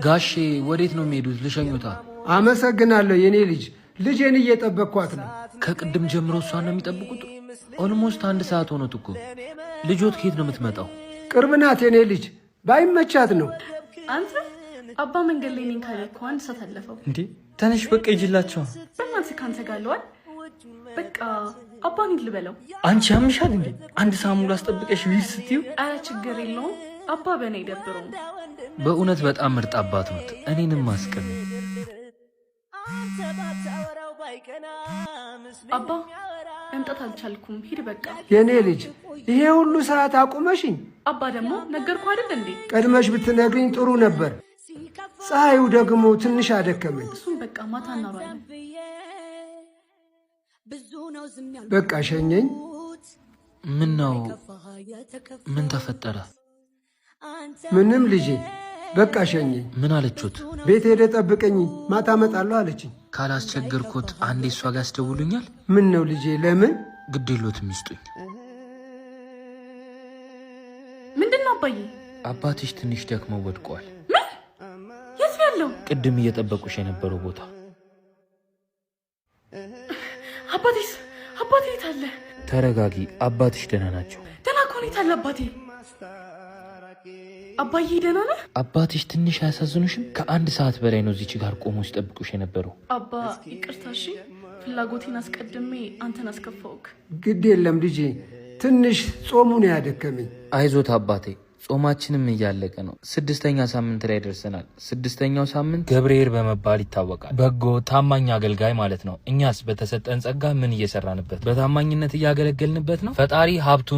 ጋሼ ወዴት ነው የሚሄዱት? ልሸኙታ። አመሰግናለሁ የኔ ልጅ። ልጄን እየጠበቅኳት ነው። ከቅድም ጀምሮ እሷን ነው የሚጠብቁት? ኦልሞስት 1 ሰዓት ሆኖት እኮ። ልጆት ከየት ነው የምትመጣው? ቅርብ ናት የኔ ልጅ፣ ባይመቻት ነው። አንተ አባ መንገድ ላይ ነኝ ካለ እኮ 1 ሰዓት አለፈው እንዴ። ተነሽ በቃ ይጅላቸው። በእናትህ ካንተ ጋር ለዋል። በቃ አባን ልበለው። አንቺ ያምሻል እንዴ? 1 ሰዓት ሙሉ አስጠብቀሽ ቢል ስትዩ። አረ ችግር የለውም አባ በእኔ አይደብረውም። በእውነት በጣም ምርጥ አባት ነው። እኔንም ማስቀም አባ መምጣት አልቻልኩም። ሂድ በቃ የኔ ልጅ። ይሄ ሁሉ ሰዓት አቁመሽኝ። አባ ደግሞ ነገርኩ አይደል እንዴ? ቀድመሽ ብትነግሪኝ ጥሩ ነበር። ፀሐዩ ደግሞ ትንሽ አደከመኝ። እሱም በቃ ማታ እናወራለን። በቃ ሸኘኝ። ምን ነው? ምን ተፈጠረ? ምንም ልጄ፣ በቃ ሸኘኝ። ምን አለችሁት? ቤት ሄደ ጠብቀኝ፣ ማታ እመጣለሁ አለችኝ። ካላስቸገርኩት አንዴ እሷ ጋር ያስደውሉኛል። ምን ነው ልጄ? ለምን? ግድ የሎትም ይስጡኝ። ምንድን ነው አባዬ? አባትሽ ትንሽ ደክመው ወድቀዋል። ምን? የት ነው ያለው? ቅድም እየጠበቁሽ የነበረው ቦታ። አባቴስ? አባቴ የት አለ? ተረጋጊ፣ አባትሽ ደህና ናቸው። ደህና ከሆነ የት አለ አባቴ? አባዬ ደህና ነህ? አባትሽ ትንሽ አያሳዝኑሽም? ከ1 ሰዓት በላይ ነው እዚች ጋር ቆሞ ሲጠብቁሽ የነበረው። አባ ይቅርታ እሺ፣ ፍላጎቴን አስቀድሜ አንተን አስከፋውክ። ግድ የለም ልጄ፣ ትንሽ ጾሙ ነው ያደከመኝ። አይዞት አባቴ፣ ጾማችንም እያለቀ ነው። 6ኛ ሳምንት ላይ ደርሰናል። 6ኛው ሳምንት ገብርኄር በመባል ይታወቃል። በጎ ታማኝ አገልጋይ ማለት ነው። እኛስ በተሰጠን ጸጋ ምን እየሰራንበት? በታማኝነት እያገለገልንበት ነው። ፈጣሪ ሀብቱን